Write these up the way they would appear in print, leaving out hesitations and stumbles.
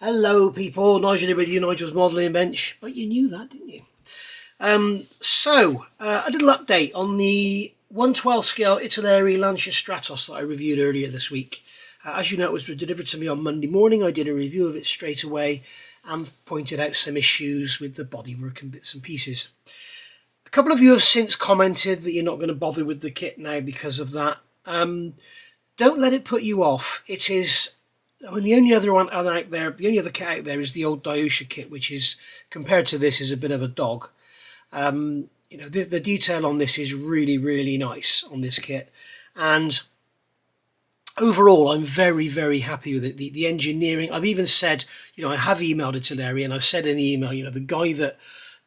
Hello people, Nigel here with you, Nigel's Modelling Bench. But you knew that, didn't you? A little update on the 1/12 scale Italeri Lancia Stratos that I reviewed earlier this week. As you know, it was delivered to me on Monday morning. I did a review of it straight away and pointed out some issues with the bodywork and bits and pieces. A couple of you have since commented that you're not going to bother with the kit now because of that. Don't let it put you off. It is... I mean, the only other one out there, the only other kit out there is the old Diusha kit, which is, compared to this, is a bit of a dog. The detail on this is really, really nice on this kit. And overall, I'm very, very happy with it. The engineering, I've even said, I have emailed Italeri and I've said in the email, the guy that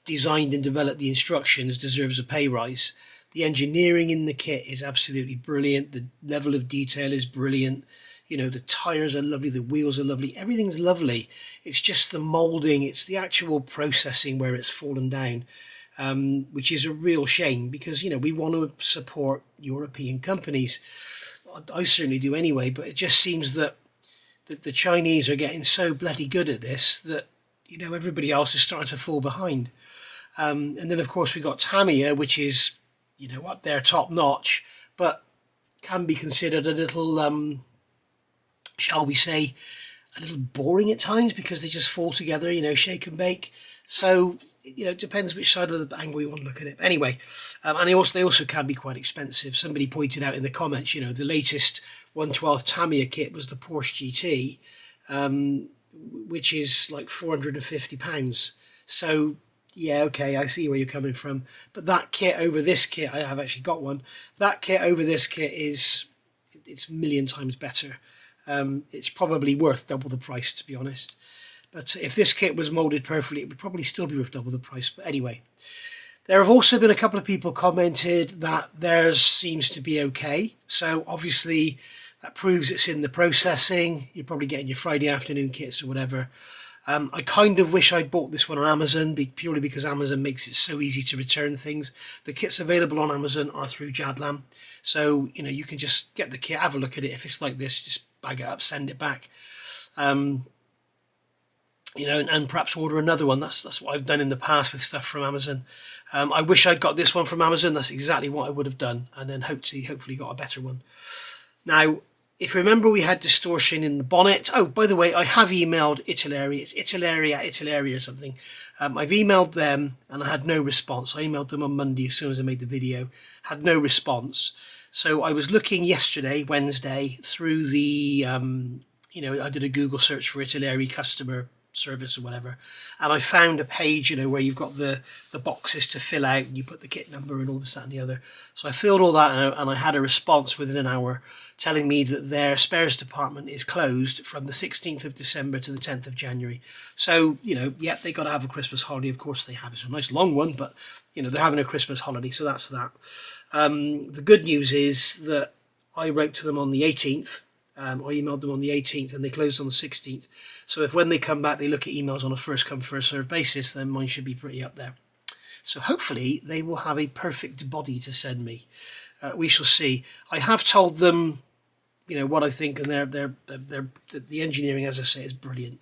designed and developed the instructions deserves a pay rise. The engineering in the kit is absolutely brilliant. The level of detail is brilliant. The tyres are lovely, the wheels are lovely, everything's lovely. It's just the moulding, it's the actual processing where it's fallen down, which is a real shame because, we want to support European companies. I certainly do anyway, but it just seems that the Chinese are getting so bloody good at this that, everybody else is starting to fall behind. And then, of course, we've got Tamiya, which is, up there top notch, but can be considered a little... shall we say, a little boring at times because they just fall together, shake and bake. So, it depends which side of the angle you want to look at it. Anyway, and they also can be quite expensive. Somebody pointed out in the comments, the latest 1/12 Tamiya kit was the Porsche GT, which is like £450. So, yeah, okay, I see where you're coming from. But that kit over this kit, I have actually got one. That kit over this kit it's a million times better. It's probably worth double the price, to be honest. But if this kit was moulded perfectly, it would probably still be worth double the price. But anyway, there have also been a couple of people commented that theirs seems to be okay. So obviously that proves it's in the processing. You're probably getting your Friday afternoon kits or whatever. I kind of wish I'd bought this one on Amazon purely because Amazon makes it so easy to return things. The kits available on Amazon are through Jadlam. So, you can just get the kit, have a look at it. If it's like this, just bag it up, send it back. And perhaps order another one. That's what I've done in the past with stuff from Amazon. I wish I'd got this one from Amazon. That's exactly what I would have done. And then hopefully got a better one. Now, if you remember, we had distortion in the bonnet. Oh, by the way, I have emailed Italeri. It's Italeri or something. I've emailed them and I had no response. I emailed them on Monday as soon as I made the video. Had no response. So I was looking yesterday, Wednesday, through the, I did a Google search for Italeri customer service or whatever. And I found a page, where you've got the boxes to fill out and you put the kit number and all this, that and the other. So I filled all that out and I had a response within an hour telling me that their spares department is closed from the 16th of December to the 10th of January. So, they got to have a Christmas holiday. Of course they have. It's a nice long one, but, they're having a Christmas holiday. So that's that. The good news is that I wrote to them on the 18th. I emailed them on the 18th and they closed on the 16th. So if when they come back they look at emails on a first come first served basis, then mine should be pretty up there. So hopefully they will have a perfect body to send me. We shall see. I have told them, what I think, and the engineering, as I say, is brilliant.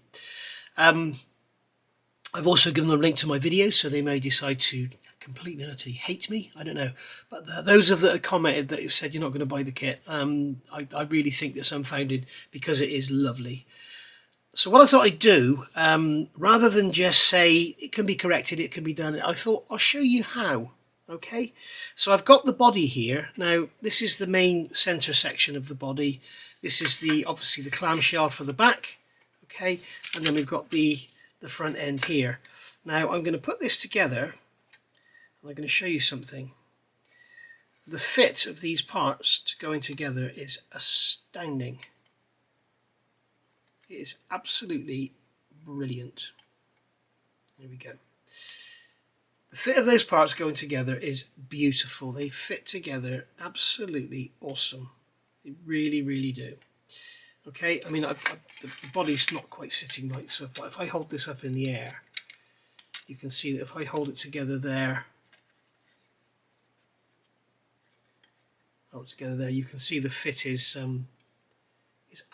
I've also given them a link to my video, so they may decide to completely and utterly hate me. I don't know. But those of that have commented that have said you're not going to buy the kit, I really think that's unfounded because it is lovely. So what I thought I'd do, rather than just say it can be corrected, it can be done, I thought I'll show you how. Okay, so I've got the body here. Now, this is the main center section of the body. This is obviously the clamshell for the back. Okay, and then we've got the front end here. Now, I'm going to put this together. I'm going to show you something. The fit of these parts going together is astounding. It is absolutely brilliant. There we go. The fit of those parts going together is beautiful. They fit together absolutely awesome. They really, really do. Okay, I mean, the body's not quite sitting right, so if I hold this up in the air, you can see that if I hold it together there, you can see the fit is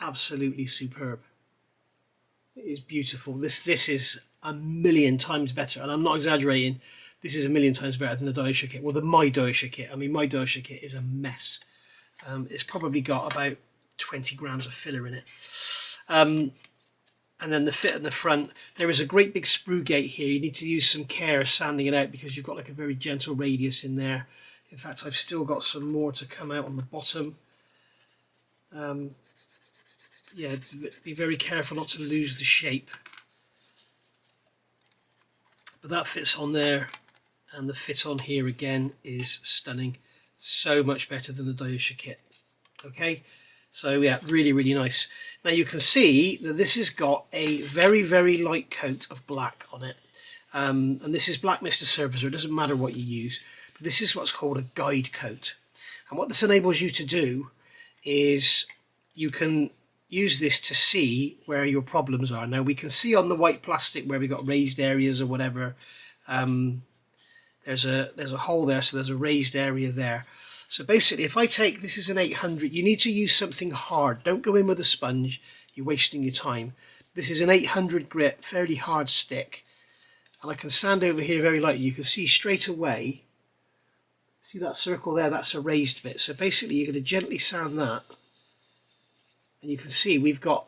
absolutely superb. It is beautiful. This is a million times better, and I'm not exaggerating. This is a million times better than the Daisha kit. Well, my Daisha kit. I mean, my Daisha kit is a mess. It's probably got about 20 grams of filler in it. And then the fit in the front, there is a great big sprue gate here. You need to use some care sanding it out because you've got like a very gentle radius in there. In fact, I've still got some more to come out on the bottom. Yeah, be very careful not to lose the shape. But that fits on there, and the fit on here again is stunning. So much better than the Daisha kit. Okay, so yeah, really, really nice. Now you can see that this has got a very, very light coat of black on it. And this is Black Mr. Surfacer. It doesn't matter what you use, but this is what's called a guide coat. And what this enables you to do is you can use this to see where your problems are. Now we can see on the white plastic where we got raised areas or whatever. There's a hole there, so there's a raised area there. So basically, if I take, this is an 800, you need to use something hard. Don't go in with a sponge, you're wasting your time. This is an 800 grit, fairly hard stick. And I can sand over here very lightly. You can see straight away, see that circle there, that's a raised bit. So basically you're going to gently sand that. And you can see we've got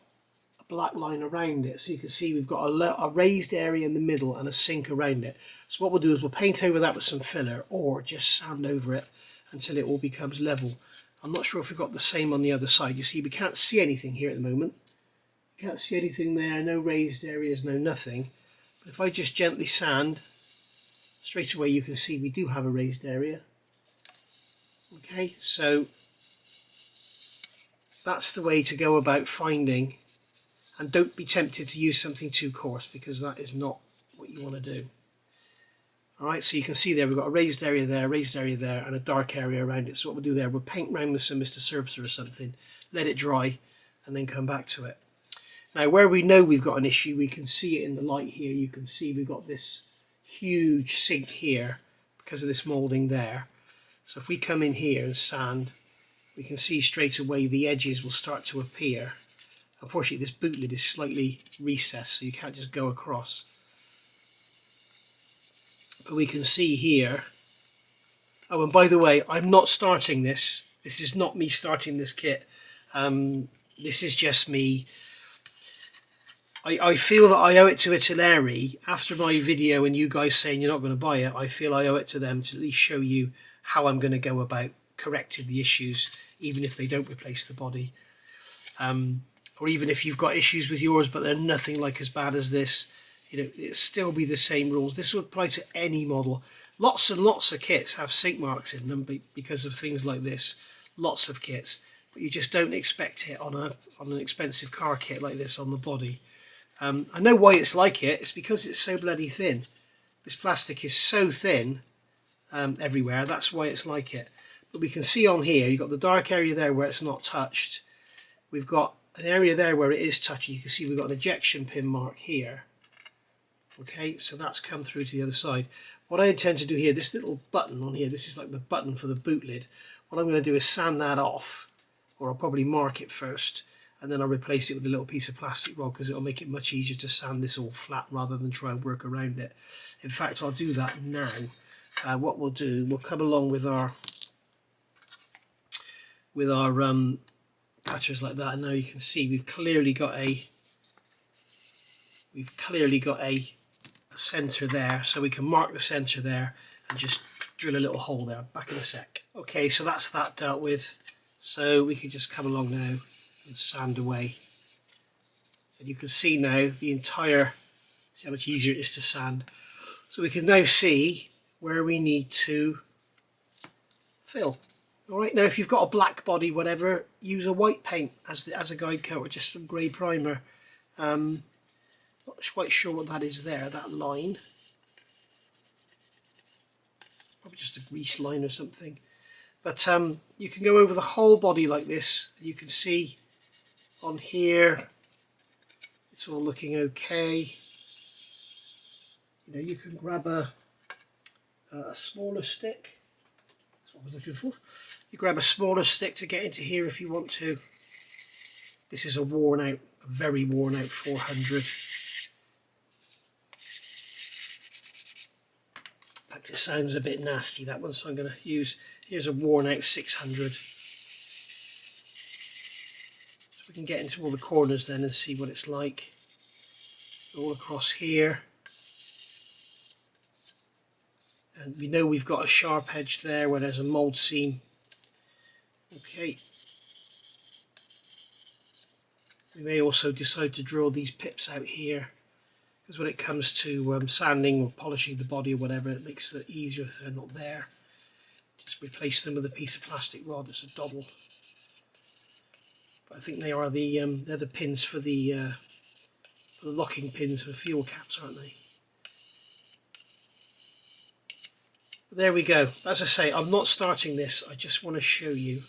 a black line around it. So you can see we've got a raised area in the middle and a sink around it. So what we'll do is we'll paint over that with some filler or just sand over it until it all becomes level. I'm not sure if we've got the same on the other side. You see we can't see anything here at the moment. You can't see anything there, no raised areas, no nothing. But if I just gently sand, straight away you can see we do have a raised area. Okay, so that's the way to go about finding, and don't be tempted to use something too coarse because that is not what you want to do. Alright, so you can see there we've got a raised area there, and a dark area around it. So what we'll do there, we'll paint round with some Mr. Surfacer or something, let it dry, and then come back to it. Now where we know we've got an issue, we can see it in the light here. You can see we've got this huge sink here because of this moulding there. So if we come in here and sand, we can see straight away the edges will start to appear. Unfortunately, this boot lid is slightly recessed, so you can't just go across. But we can see here. Oh, and by the way, I'm not starting this. This is not me starting this kit. This is just me. I feel that I owe it to Italeri, after my video and you guys saying you're not going to buy it, I feel I owe it to them to at least show you how I'm going to go about correcting the issues, even if they don't replace the body. Or even if you've got issues with yours but they're nothing like as bad as this, you know, it'll still be the same rules. This will apply to any model. Lots and lots of kits have sink marks in them because of things like this. Lots of kits, but you just don't expect it on an expensive car kit like this on the body. I know why it's like it. It's because it's so bloody thin. This plastic is so thin everywhere. That's why it's like it. But we can see on here, you've got the dark area there where it's not touched. We've got an area there where it is touched. You can see we've got an ejection pin mark here. Okay, so that's come through to the other side. What I intend to do here, this little button on here, this is like the button for the boot lid. What I'm going to do is sand that off, or I'll probably mark it first, and then I'll replace it with a little piece of plastic rod because it'll make it much easier to sand this all flat rather than try and work around it. In fact, I'll do that now. What we'll do, we'll come along with our cutters like that, and now you can see we've clearly got a center there, so we can mark the center there and just drill a little hole there. Back in a sec. Okay, so that's that dealt with. So we can just come along now and sand away, and you can see now the entire, see how much easier it is to sand. So we can now see where we need to fill. Alright, now if you've got a black body, whatever, use a white paint as a guide coat or just some grey primer. Not quite sure what that is there, that line. It's probably just a grease line or something. But you can go over the whole body like this. You can see on here it's all looking okay. You know, you can grab a smaller stick. That's what I was looking for. You grab a smaller stick to get into here if you want to. This is a worn out, a very worn out 400. In fact, it sounds a bit nasty, that one, so I'm going to use, here's a worn out 600. So we can get into all the corners then and see what it's like. All across here. And we know we've got a sharp edge there where there's a mould seam. Okay. We may also decide to draw these pips out here, because when it comes to sanding or polishing the body or whatever, it makes it easier if they're not there. Just replace them with a piece of plastic rod. It's a doddle. But I think they are they're the pins for the locking pins for the fuel caps, aren't they? But there we go. As I say, I'm not starting this. I just want to show you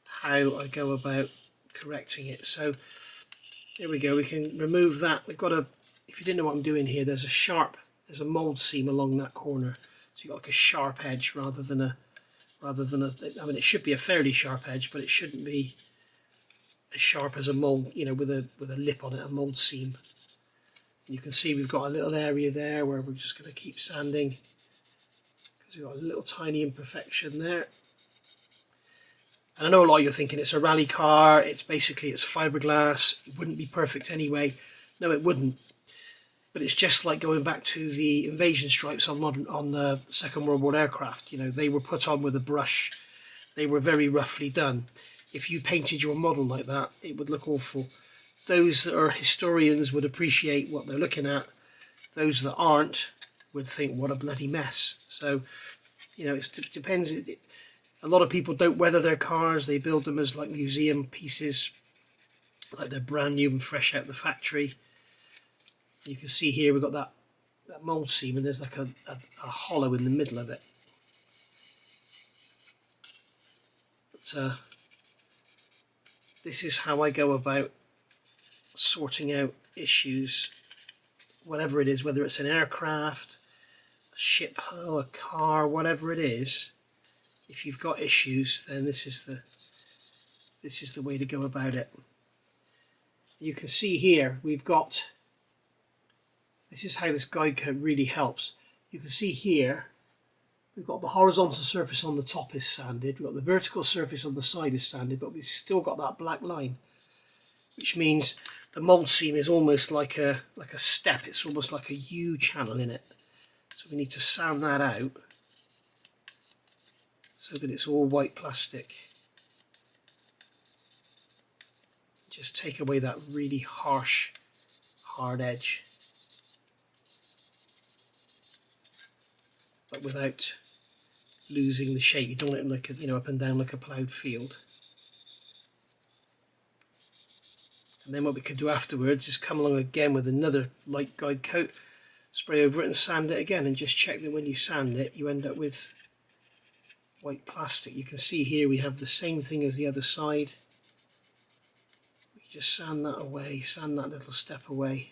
how I go about correcting it. So there we go. We can remove that. We've got a, if you didn't know what I'm doing here, there's a mould seam along that corner. So you've got like a sharp edge rather than a, I mean, it should be a fairly sharp edge, but it shouldn't be as sharp as a mould, you know, with a lip on it, a mould seam. You can see we've got a little area there where we're just going to keep sanding, because we've got a little tiny imperfection there. And I know a lot of you are thinking it's a rally car, it's fiberglass, it wouldn't be perfect anyway. No, it wouldn't. But it's just like going back to the invasion stripes on the Second World War aircraft. You know, they were put on with a brush. They were very roughly done. If you painted your model like that, it would look awful. Those that are historians would appreciate what they're looking at. Those that aren't would think, what a bloody mess. So, you know, it depends. A lot of people don't weather their cars. They build them as like museum pieces, like they're brand new and fresh out the factory. You can see here we've got that mould seam, and there's like a hollow in the middle of it. But this is how I go about sorting out issues, whatever it is, whether it's an aircraft, a ship hull, a car, whatever it is. If you've got issues, then this is the way to go about it. You can see here we've got, this is how this guide code really helps. You can see here we've got the horizontal surface on the top is sanded, we've got the vertical surface on the side is sanded, but we've still got that black line, which means the mould seam is almost like a step. It's almost like a U channel in it. So we need to sand that out so that it's all white plastic. Just take away that really harsh, hard edge, but without losing the shape. You don't want it like a, you know, up and down like a ploughed field. And then what we could do afterwards is come along again with another light guide coat, spray over it and sand it again, and just check that when you sand it you end up with white plastic. You can see here we have the same thing as the other side. We just sand that away, sand that little step away.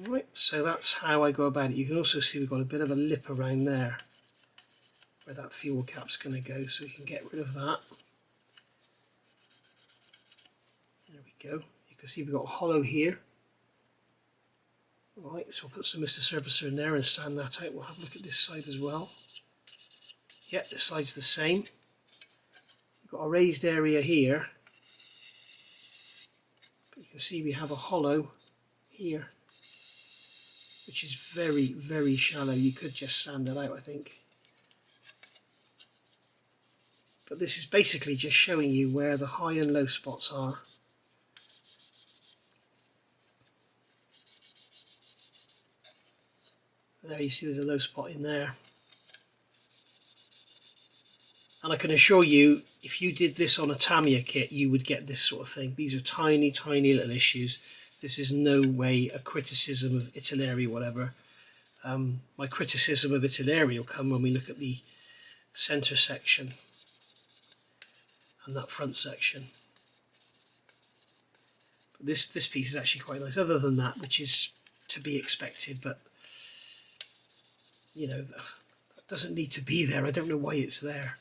Right, so that's how I go about it. You can also see we've got a bit of a lip around there where that fuel cap's going to go, so we can get rid of that. There we go. You can see we've got a hollow here. Right, so we'll put some Mr. Surfacer in there and sand that out. We'll have a look at this side as well. Yeah, this side's the same. We've got a raised area here. But you can see we have a hollow here, which is very, very shallow. You could just sand it out, I think. But this is basically just showing you where the high and low spots are. There you see there's a low spot in there. And I can assure you, if you did this on a Tamiya kit, you would get this sort of thing. These are tiny, tiny little issues. This is no way a criticism of Italeri or whatever. My criticism of Italeri will come when we look at the centre section and that front section. But this piece is actually quite nice, other than that, which is to be expected, but you know, that doesn't need to be there. I don't know why it's there.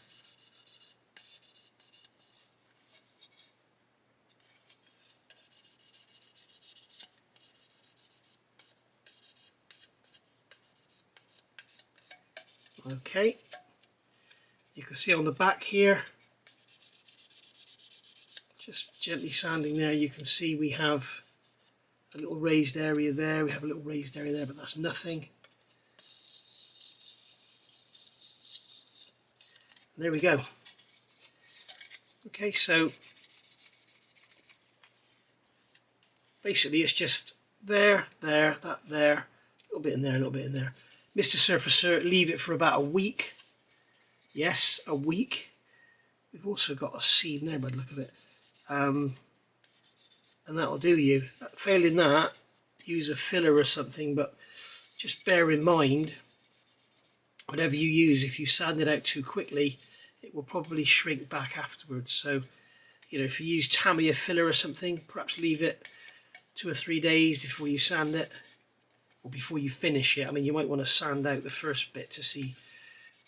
Okay, you can see on the back here, just gently sanding there, you can see we have a little raised area there, we have a little raised area there, but that's nothing. And there we go. Okay, so basically it's just there, there, that there, a little bit in there, a little bit in there. Mr. Surfacer, leave it for about a week. Yes, a week. We've also got a seam there by the look of it. And that'll do you. Failing that, use a filler or something, but just bear in mind, whatever you use, if you sand it out too quickly, it will probably shrink back afterwards. So, you know, if you use Tamiya filler or something, perhaps leave it 2 or 3 days before you sand it, or before you finish it. I mean, you might want to sand out the first bit to see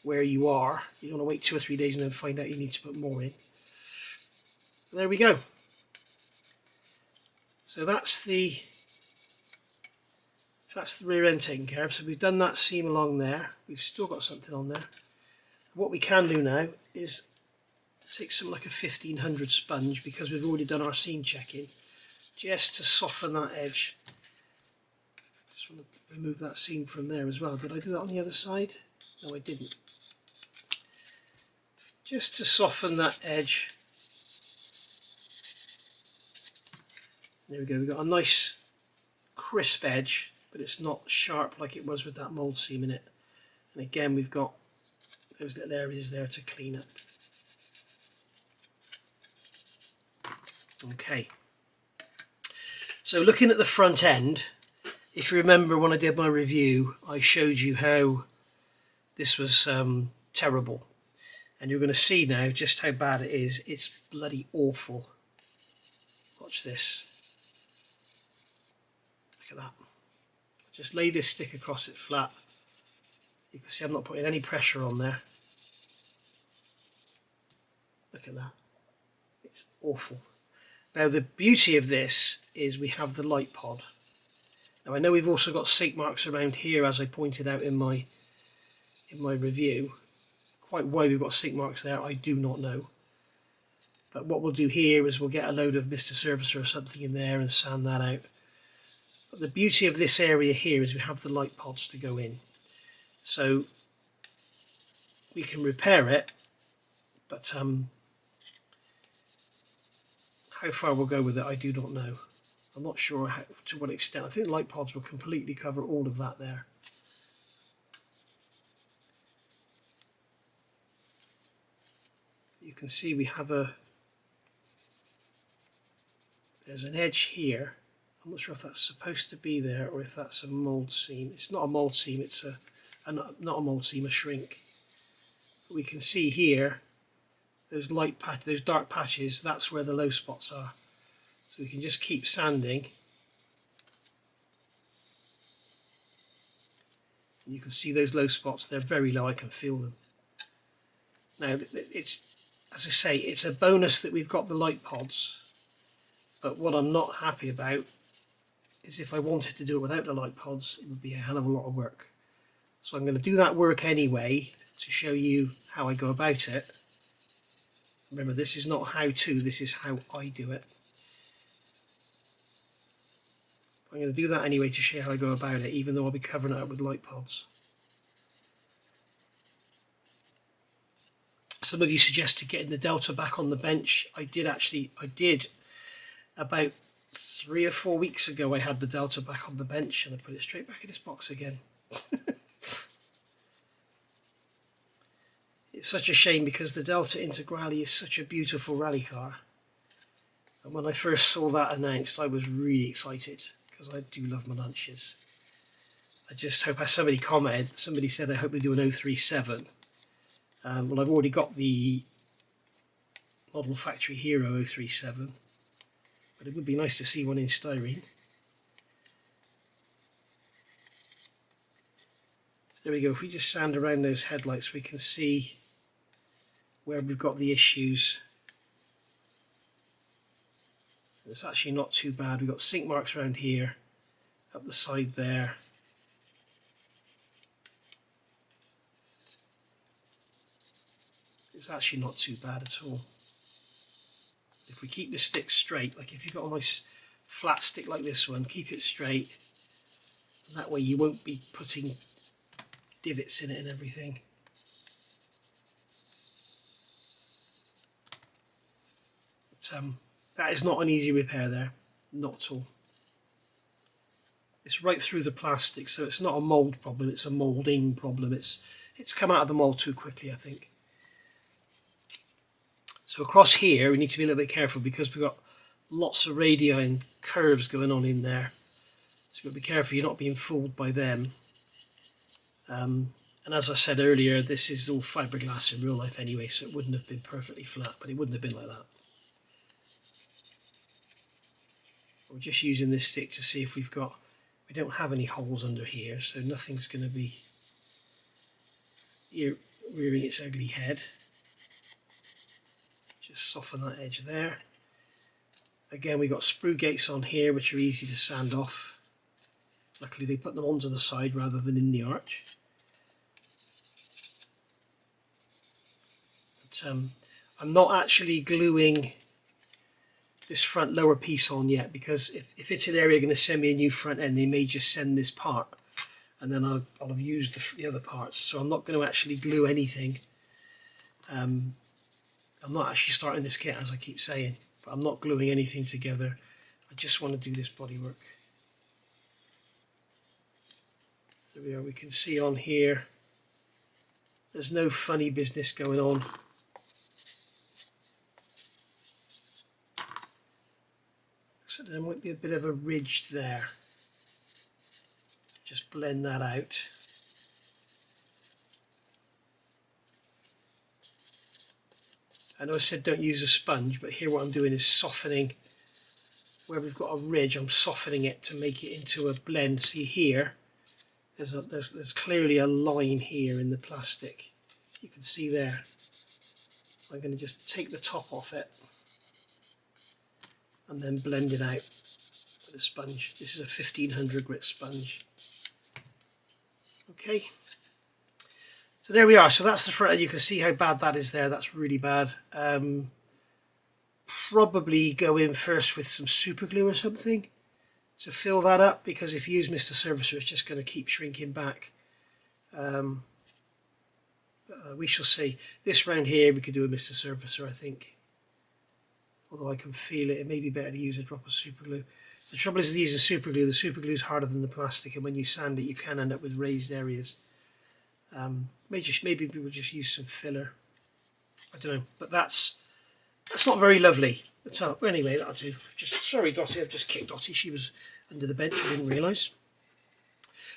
where you are. You don't want to wait 2 or 3 days and then find out you need to put more in. There we go. So that's the rear end taken care of. So we've done that seam along there. We've still got something on there. What we can do now is take some like a 1500 sponge, because we've already done our seam checking, just to soften that edge. Just want to remove that seam from there as well. Did I do that on the other side? No, I didn't. Just to soften that edge. There we go, we've got a nice crisp edge, but it's not sharp like it was with that mould seam in it. And again, we've got those little areas there to clean up. Okay, so looking at the front end, if you remember when I did my review, I showed you how this was terrible. And you're going to see now just how bad it is. It's bloody awful. Watch this. Look at that. Just lay this stick across it flat. You can see I'm not putting any pressure on there. Look at that. It's awful. Now the beauty of this is we have the light pod. Now I know we've also got sink marks around here, as I pointed out in my review. Quite why we've got sink marks there, I do not know. But what we'll do here is we'll get a load of Mr. Surfacer or something in there and sand that out. But the beauty of this area here is we have the light pods to go in. So we can repair it, but how far we'll go with it, I do not know. I'm not sure to what extent. I think light pods will completely cover all of that there. You can see we have there's an edge here. I'm not sure if that's supposed to be there or if that's a mould seam. It's not a mould seam, it's not a mould seam, a shrink. But we can see here, those those dark patches, that's where the low spots are. So we can just keep sanding. And you can see those low spots, they're very low, I can feel them. Now, it's, as I say, it's a bonus that we've got the light pods, but what I'm not happy about is if I wanted to do it without the light pods, it would be a hell of a lot of work. So I'm going to do that work anyway to show you how I go about it. Remember, this is not how to, this is how I do it. I'm going to do that anyway to show you how I go about it, even though I'll be covering it up with light pods. Some of you suggested getting the Delta back on the bench. I did about 3 or 4 weeks ago. I had the Delta back on the bench and I put it straight back in its box again. It's such a shame because the Delta Integrale is such a beautiful rally car. And when I first saw that announced, I was really excited because I do love my lunches. I just hope, as somebody commented, somebody said, I hope they do an 037. Well, I've already got the Model Factory Hero 037, but it would be nice to see one in styrene. So there we go. If we just sand around those headlights, we can see where we've got the issues. It's actually not too bad. We've got sink marks around here, up the side there. It's actually not too bad at all. If we keep the stick straight, like if you've got a nice flat stick like this one, keep it straight. That way you won't be putting divots in it and everything. But, that is not an easy repair there, not at all. It's right through the plastic, so it's not a mould problem, it's a moulding problem. It's come out of the mould too quickly, I think. So across here we need to be a little bit careful because we've got lots of radii and curves going on in there. So you've got to be careful you're not being fooled by them. And as I said earlier, this is all fiberglass in real life anyway, so it wouldn't have been perfectly flat, but it wouldn't have been like that. We're just using this stick to see if we don't have any holes under here, so nothing's going to be rearing its ugly head. Just soften that edge there. Again, we've got sprue gates on here which are easy to sand off. Luckily they put them onto the side rather than in the arch. But, I'm not actually gluing this front lower piece on yet, because if Italeri are going to send me a new front end, they may just send this part and then I'll have used the other parts, so I'm not going to actually glue anything. I'm not actually starting this kit, as I keep saying, but I'm not gluing anything together. I just want to do this bodywork. There we are, we can see on here there's no funny business going on. So there might be a bit of a ridge there. Just blend that out. I know I said don't use a sponge, but here what I'm doing is softening. Where we've got a ridge, I'm softening it to make it into a blend. See here, there's clearly a line here in the plastic. You can see there. I'm going to just take the top off it and then blend it out with a sponge. This is a 1500 grit sponge. Okay, so there we are. So that's the front end. You can see how bad that is there. That's really bad. Probably go in first with some super glue or something to fill that up, because if you use Mr. Surfacer it's just going to keep shrinking back. We shall see. This round here we could do a Mr. Surfacer, I think. Although I can feel it, it may be better to use a drop of super glue. The trouble is with using super glue, the super glue is harder than the plastic, and when you sand it you can end up with raised areas. Maybe people just use some filler. I don't know, but that's not very lovely. So anyway, that'll do. Sorry Dottie, I've just kicked Dottie. She was under the bench, I didn't realise.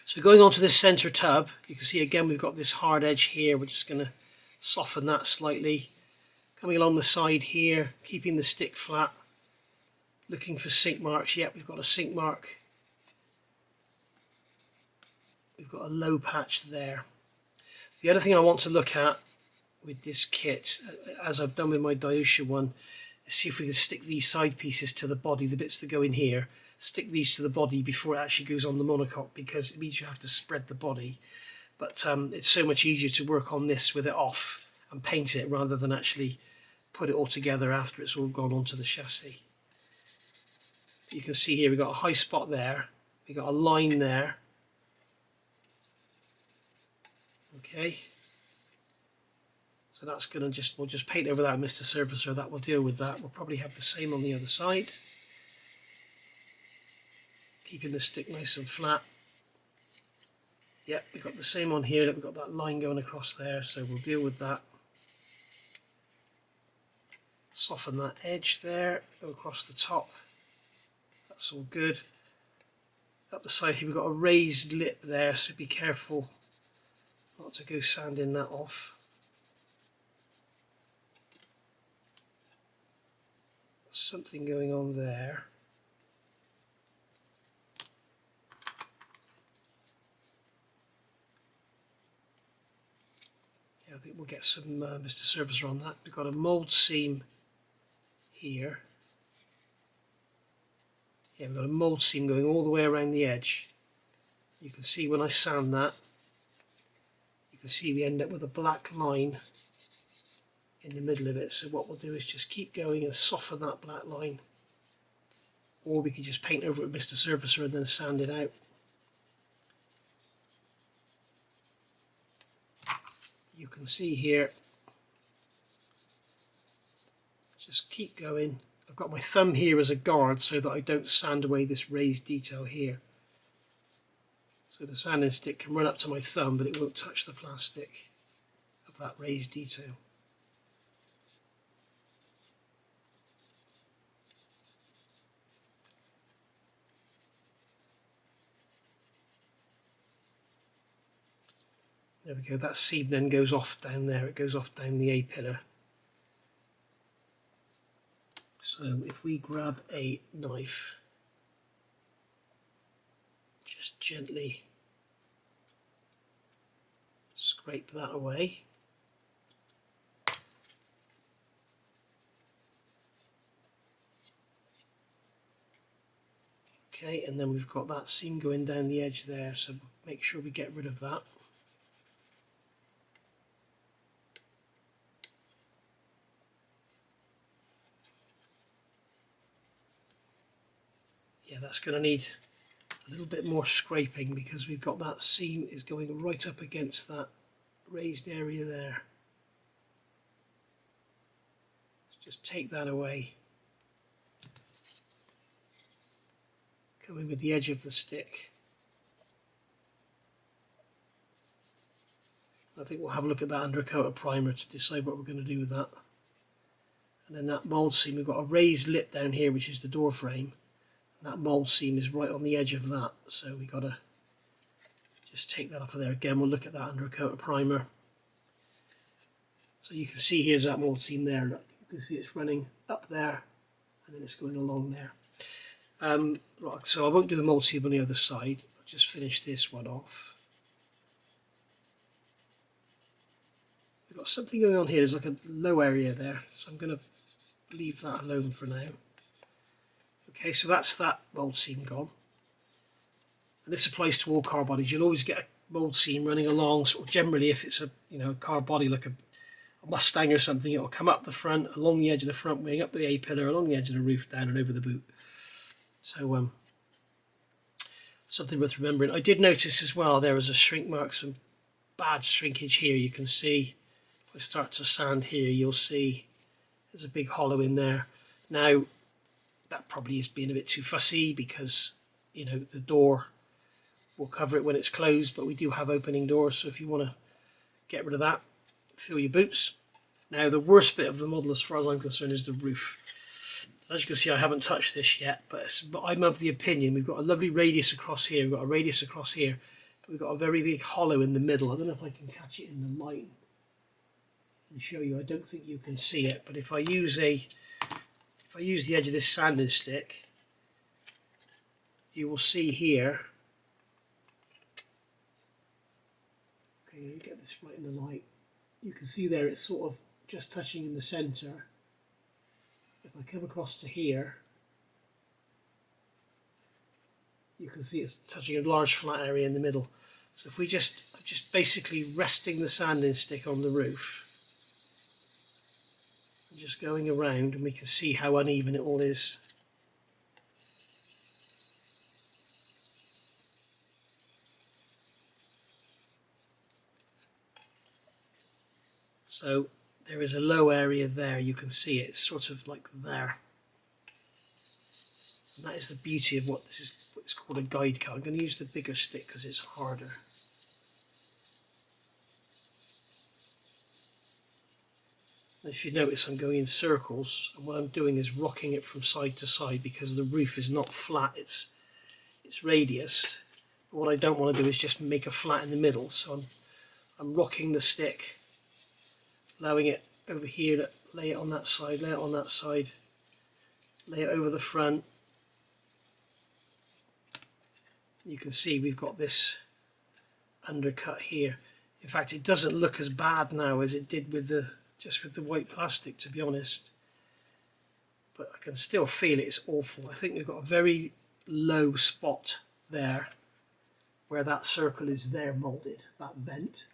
So going on to this centre tub, you can see again we've got this hard edge here. We're just going to soften that slightly. Coming along the side here, keeping the stick flat, looking for sink marks. Yep, we've got a sink mark. We've got a low patch there. The other thing I want to look at with this kit, as I've done with my Diosha one, is see if we can stick these side pieces to the body, the bits that go in here, stick these to the body before it actually goes on the monocoque, because it means you have to spread the body. But it's so much easier to work on this with it off and paint it rather than actually put it all together after it's all gone onto the chassis. You can see here we've got a high spot there, we've got a line there. Okay, so that's going to we'll just paint over that Mr. Surfacer, that will deal with that. We'll probably have the same on the other side. Keeping the stick nice and flat. Yep, we've got the same on here, we've got that line going across there, so we'll deal with that. Soften that edge there, go across the top. That's all good. Up the side here we've got a raised lip there, so be careful not to go sanding that off. Something going on there. Yeah, I think we'll get some Mr. Surfacer on that. We've got a mould seam here. Yeah, we've got a mould seam going all the way around the edge. You can see when I sand that, you can see we end up with a black line in the middle of it. So what we'll do is just keep going and soften that black line, or we can just paint over it with Mr. Surfacer and then sand it out. You can see here, just keep going. I've got my thumb here as a guard so that I don't sand away this raised detail here. So the sanding stick can run up to my thumb, but it won't touch the plastic of that raised detail. There we go, that seam then goes off down there, it goes off down the A-pillar. So if we grab a knife, just gently scrape that away. Okay, and then we've got that seam going down the edge there, so make sure we get rid of that. Yeah, that's going to need a little bit more scraping because we've got that seam is going right up against that raised area there. Let's just take that away. Come in with the edge of the stick. I think we'll have a look at that under a coat of primer to decide what we're going to do with that. And then that mould seam, we've got a raised lip down here which is the door frame. That mould seam is right on the edge of that, so we got to just take that off of there. Again, we'll look at that under a coat of primer. So you can see here's that mould seam there. Look, you can see it's running up there and then it's going along there. Right, so I won't do the mould seam on the other side. I'll just finish this one off. We've got something going on here. There's like a low area there, so I'm going to leave that alone for now. Okay, so that's that mould seam gone. And this applies to all car bodies. You'll always get a mould seam running along, sort of generally if it's a car body like a Mustang or something, it'll come up the front, along the edge of the front wing, up the A-pillar, along the edge of the roof, down and over the boot. So something worth remembering. I did notice as well there was a shrink mark, some bad shrinkage here. You can see, if I start to sand here, you'll see there's a big hollow in there. Now, that probably is being a bit too fussy because, you know, the door will cover it when it's closed, but we do have opening doors, so if you want to get rid of that, fill your boots. Now, the worst bit of the model, as far as I'm concerned, is the roof. As you can see, I haven't touched this yet, but I'm of the opinion we've got a lovely radius across here, we've got a radius across here, but we've got a very big hollow in the middle. I don't know if I can catch it in the light and show you. I don't think you can see it, but if I use the edge of this sanding stick, you will see here. Okay, let me get this right in the light. You can see there it's sort of just touching in the centre. If I come across to here, you can see it's touching a large flat area in the middle. So if we just basically resting the sanding stick on the roof, and just going around, and we can see how uneven it all is. So there is a low area there, you can see it, it's sort of like there. And that is the beauty of what this is, what's called a guide cut. I'm going to use the bigger stick because it's harder. If you notice, I'm going in circles, and what I'm doing is rocking it from side to side because the roof is not flat, it's radiused. But what I don't want to do is just make a flat in the middle, so I'm rocking the stick, allowing it over here to lay it on that side, lay it on that side, lay it over the front. You can see we've got this undercut here. In fact, it doesn't look as bad now as it did with the white plastic, to be honest, but I can still feel it's awful. I think we've got a very low spot there where that circle is there moulded, that vent.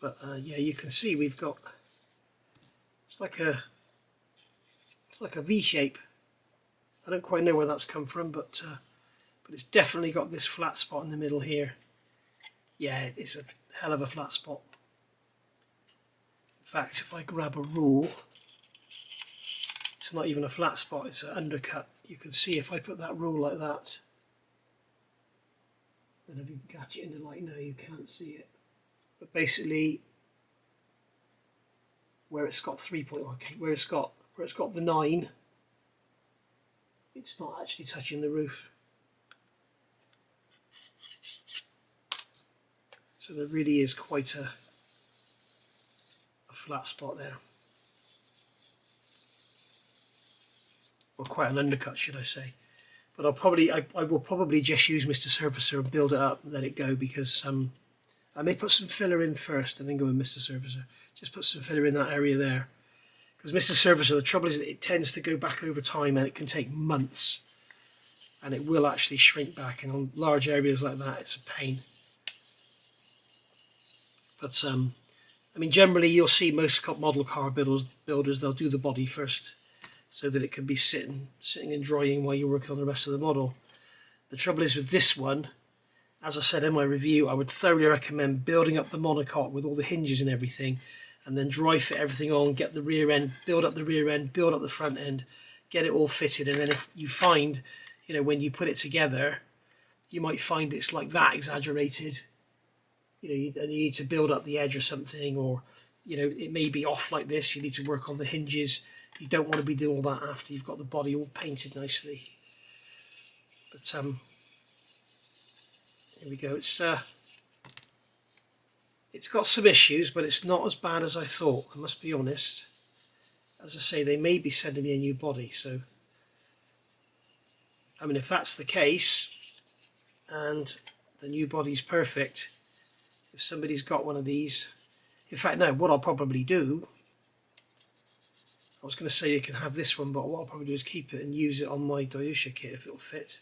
But yeah, you can see we've got, it's like a V shape. I don't quite know where that's come from, but it's definitely got this flat spot in the middle here. Yeah, it's a hell of a flat spot. In fact, if I grab a rule, it's not even a flat spot, it's an undercut. You can see if I put that rule like that, then if you catch it in the light now, you can't see it. But basically, where it's got 3 point, okay, where it's got the 9, it's not actually touching the roof. So there really is quite a flat spot there. Or quite an undercut, should I say. But I will probably just use Mr. Surfacer and build it up and let it go, because I may put some filler in first and then go with Mr. Surfacer. Just put some filler in that area there. Because Mr. Surfacer, the trouble is that it tends to go back over time and it can take months. And it will actually shrink back, and on large areas like that it's a pain. But I mean, generally you'll see most model car builders, they'll do the body first, so that it can be sitting and drying while you're working on the rest of the model. The trouble is with this one, as I said in my review, I would thoroughly recommend building up the monocoque with all the hinges and everything, and then dry fit everything on, get the rear end, build up the rear end, build up the front end, get it all fitted. And then if you find, you know, when you put it together, you might find it's like that exaggerated. You know, you need to build up the edge or something, or, you know, it may be off like this. You need to work on the hinges. You don't want to be doing all that after you've got the body all painted nicely. But here we go. It's got some issues, but it's not as bad as I thought, I must be honest. As I say, they may be sending me a new body, so I mean, if that's the case and the new body's perfect, if somebody's got one of these, in fact, no, what I'll probably do, I was going to say you can have this one, but what I'll probably do is keep it and use it on my Diusha kit if it'll fit.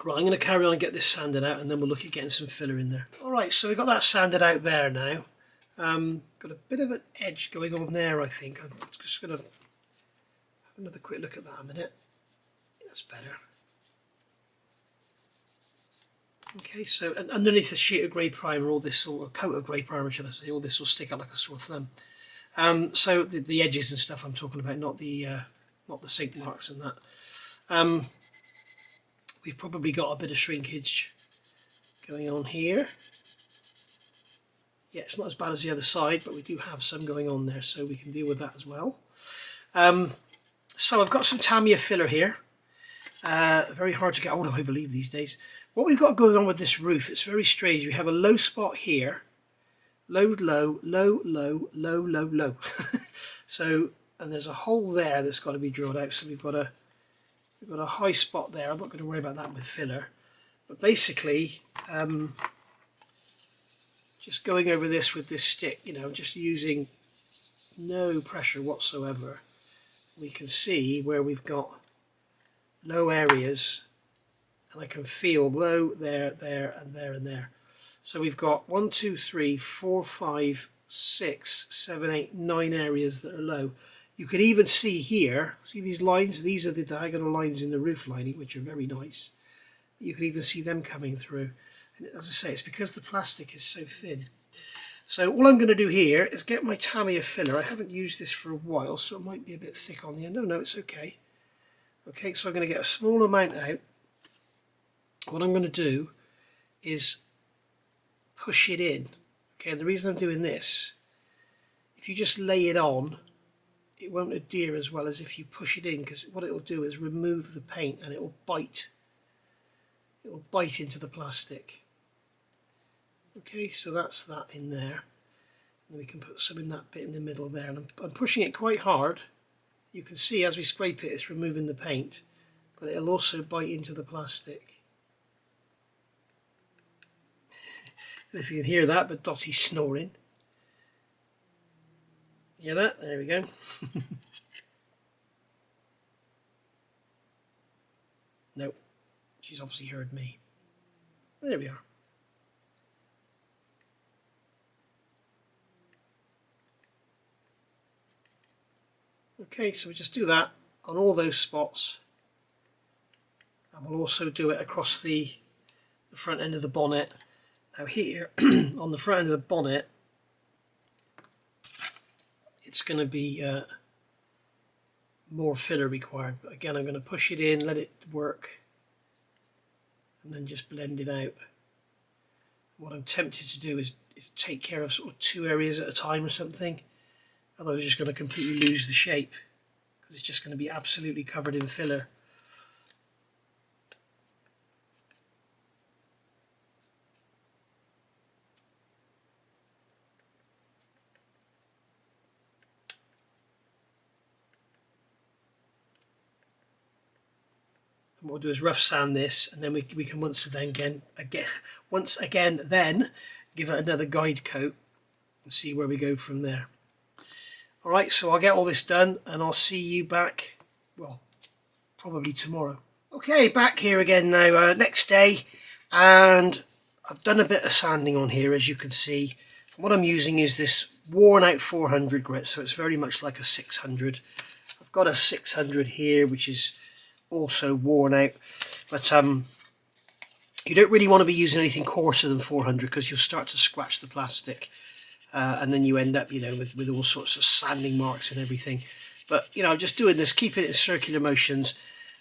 Right, I'm going to carry on and get this sanded out, and then we'll look at getting some filler in there. Alright, so we've got that sanded out there now. Got a bit of an edge going on there, I think. I'm just going to have another quick look at that a minute. That's better. Okay, so underneath the sheet of grey primer, all this, or a coat of grey primer, should I say, all this will stick out like a sore thumb. So the edges and stuff I'm talking about, not the sink marks and that. We've probably got a bit of shrinkage going on here. Yeah, it's not as bad as the other side, but we do have some going on there, so we can deal with that as well. So I've got some Tamiya filler here. Very hard to get hold of, I believe, these days. What we've got going on with this roof, it's very strange. We have a low spot here. Low, low, low, low, low, low, low. So, and there's a hole there that's got to be drilled out. So we've got a high spot there. I'm not going to worry about that with filler. But basically, just going over this with this stick, you know, just using no pressure whatsoever, we can see where we've got low areas, and I can feel low there, there, and there, and there. So we've got 1, 2, 3, 4, 5, 6, 7, 8, 9 areas that are low. You can even see here, see these lines? These are the diagonal lines in the roof lining, which are very nice. You can even see them coming through. And as I say, it's because the plastic is so thin. So all I'm going to do here is get my Tamiya filler. I haven't used this for a while, so it might be a bit thick on the end. No, it's okay. Okay, so I'm going to get a small amount out. What I'm going to do is push it in. Okay, and the reason I'm doing this, if you just lay it on, it won't adhere as well as if you push it in, because what it will do is remove the paint and it will bite. It will bite into the plastic. Okay, so that's that in there. And we can put some in that bit in the middle there. And I'm pushing it quite hard. You can see as we scrape it, it's removing the paint, but it'll also bite into the plastic. I don't know if you can hear that, but Dottie's snoring. Hear that? There we go. Nope, she's obviously heard me. There we are. Okay, so we just do that on all those spots, and we'll also do it across the front end of the bonnet. Now here, on the front end of the bonnet, it's going to be more filler required, but again I'm going to push it in, let it work, and then just blend it out. What I'm tempted to do is take care of sort of 2 areas at a time or something, otherwise I'm just going to completely lose the shape because it's just going to be absolutely covered in filler. And what we'll do is rough sand this, and then we can once again then give it another guide coat and see where we go from there. Alright, so I'll get all this done and I'll see you back, well, probably tomorrow. Okay, back here again now, next day, and I've done a bit of sanding on here, as you can see. What I'm using is this worn out 400 grit, so it's very much like a 600. I've got a 600 here which is also worn out, but you don't really want to be using anything coarser than 400 because you'll start to scratch the plastic, and then you end up, you know, with all sorts of sanding marks and everything. But you know, just doing this, keep it in circular motions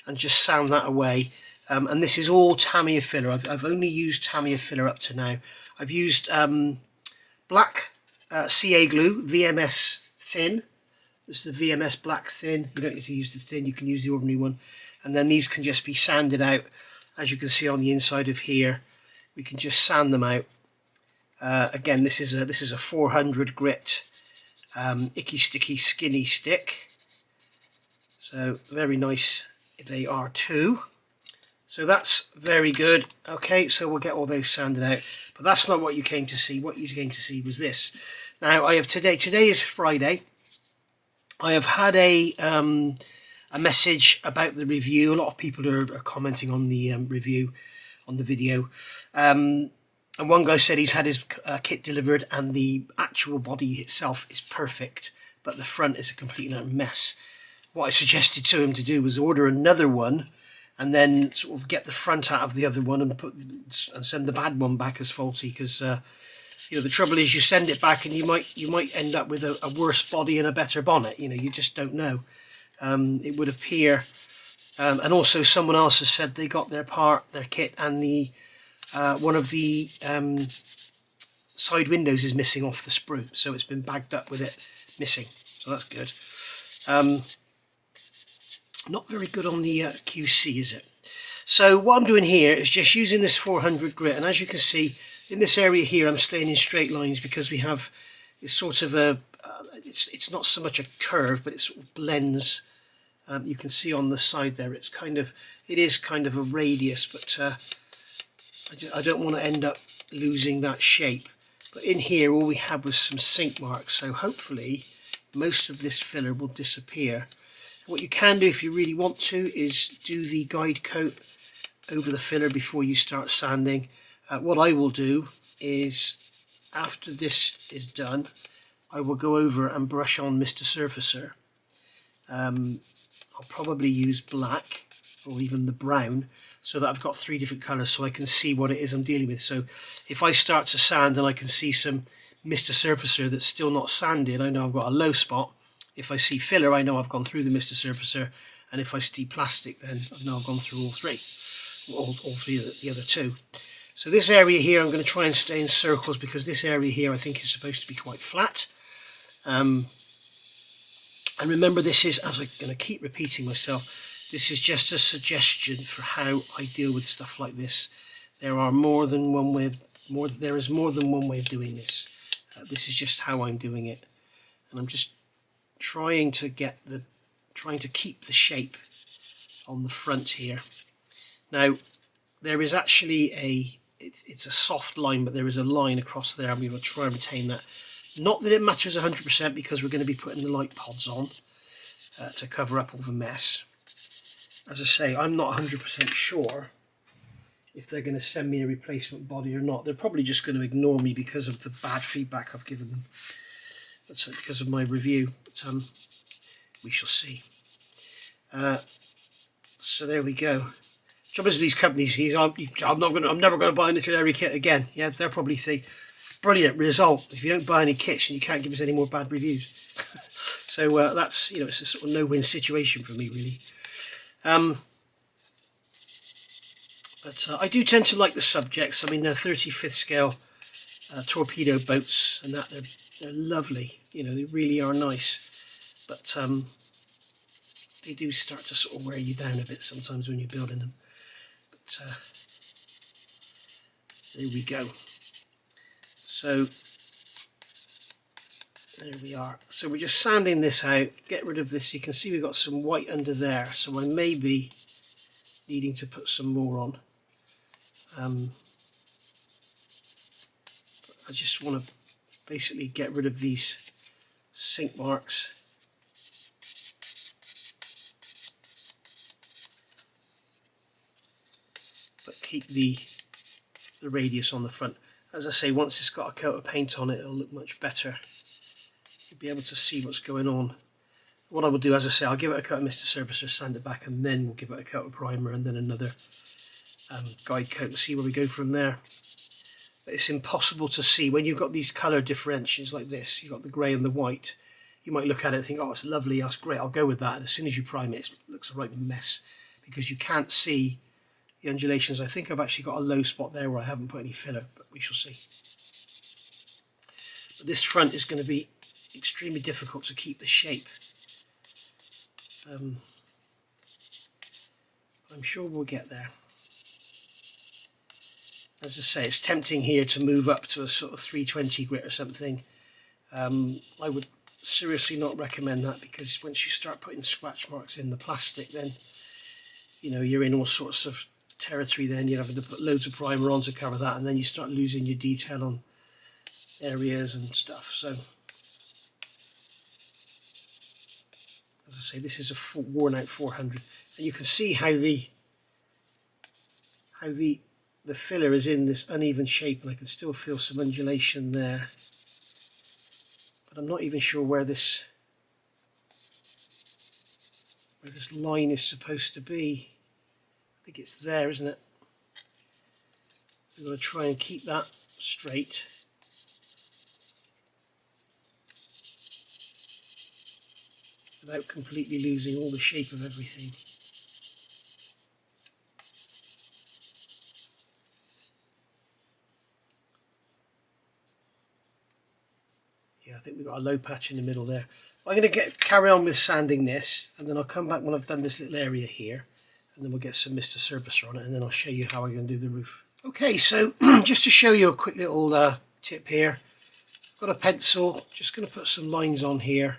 and just sand that away. And this is all Tamiya filler. I've only used Tamiya filler up to now. I've used black CA glue, VMS thin. This is the VMS black thin. You don't need to use the thin, you can use the ordinary one. And then these can just be sanded out. As you can see on the inside of here, we can just sand them out. Again, this is a 400 grit icky sticky skinny stick. So very nice they are too. So that's very good. Okay, so we'll get all those sanded out. But that's not what you came to see. What you came to see was this. Now I have today is Friday. I have had a message about the review. A lot of people are commenting on the review, on the video. And one guy said he's had his kit delivered and the actual body itself is perfect, but the front is a complete mess. What I suggested to him to do was order another one and then sort of get the front out of the other one and send the bad one back as faulty, because you know, the trouble is you send it back and you might end up with a worse body and a better bonnet. You know, you just don't know. It would appear, and also someone else has said they got their kit, and the one of the side windows is missing off the sprue, so it's been bagged up with it missing. So that's good. Not very good on the QC, is it? So what I'm doing here is just using this 400 grit, and as you can see in this area here I'm staying in straight lines because we have this sort of a it's not so much a curve, but it sort of blends. You can see on the side there it is kind of a radius, but I don't want to end up losing that shape. But in here all we had was some sink marks, so hopefully most of this filler will disappear. What you can do if you really want to is do the guide coat over the filler before you start sanding. What I will do is, after this is done, I will go over and brush on Mr. Surfacer. I'll probably use black or even the brown, so that I've got 3 different colours so I can see what it is I'm dealing with. So if I start to sand and I can see some Mr. Surfacer that's still not sanded, I know I've got a low spot. If I see filler, I know I've gone through the Mr. Surfacer, and if I see plastic, then I know I've gone through all 3, all 3 of the other 2. So this area here I'm going to try and stay in circles, because this area here I think is supposed to be quite flat. And remember, this is, as I'm going to keep repeating myself, this is just a suggestion for how I deal with stuff like this. There is more than one way of doing this. This is just how I'm doing it, and I'm just trying to keep the shape on the front here. Now there is actually it's a soft line, but there is a line across there. I'm going to try and retain that. Not that it matters 100%, because we're going to be putting the light pods on to cover up all the mess. As I say, I'm not 100% sure if they're going to send me a replacement body or not. They're probably just going to ignore me because of the bad feedback I've given them. That's because of my review. But, we shall see. So there we go. Trouble is with these companies, I'm never going to buy an Italeri kit again. Yeah, they'll probably say, brilliant result. If you don't buy any kits, and you can't give us any more bad reviews. So that's, it's a sort of no-win situation for me, really. But I do tend to like the subjects. I mean, they're 35th scale torpedo boats, and that they're lovely. They really are nice. But they do start to sort of wear you down a bit sometimes when you're building them. But there we go. So there we are. So we're just sanding this out, get rid of this. You can see we've got some white under there, so I may be needing to put some more on. I just want to basically get rid of these sink marks. But keep the radius on the front. As I say, once it's got a coat of paint on it, it'll look much better. You'll be able to see what's going on. What I will do, as I say, I'll give it a coat of Mr. Surfacer, sand it back, and then we'll give it a coat of primer, and then another guide coat, and see where we go from there. But it's impossible to see when you've got these colour differentials like this. You've got the grey and the white. You might look at it and think, oh, it's lovely, that's great, I'll go with that. And as soon as you prime it, it looks a right mess because you can't see the undulations. I think I've actually got a low spot there where I haven't put any filler, but we shall see. But this front is going to be extremely difficult to keep the shape. I'm sure we'll get there. As I say, it's tempting here to move up to a sort of 320 grit or something. I would seriously not recommend that, because once you start putting scratch marks in the plastic, then you're in all sorts of territory. Then you're having to put loads of primer on to cover that, and then you start losing your detail on areas and stuff. So as I say, this is a worn out 400, and you can see how the filler is in this uneven shape, and I can still feel some undulation there, but I'm not even sure where this line is supposed to be. I think it's there, isn't it? I'm going to try and keep that straight. Without completely losing all the shape of everything. Yeah, I think we've got a low patch in the middle there. I'm going to carry on with sanding this, and then I'll come back when I've done this little area here, and then we'll get some Mr. Surfacer on it, and then I'll show you how I'm going to do the roof. Okay, so just to show you a quick little tip here, I've got a pencil, just going to put some lines on here,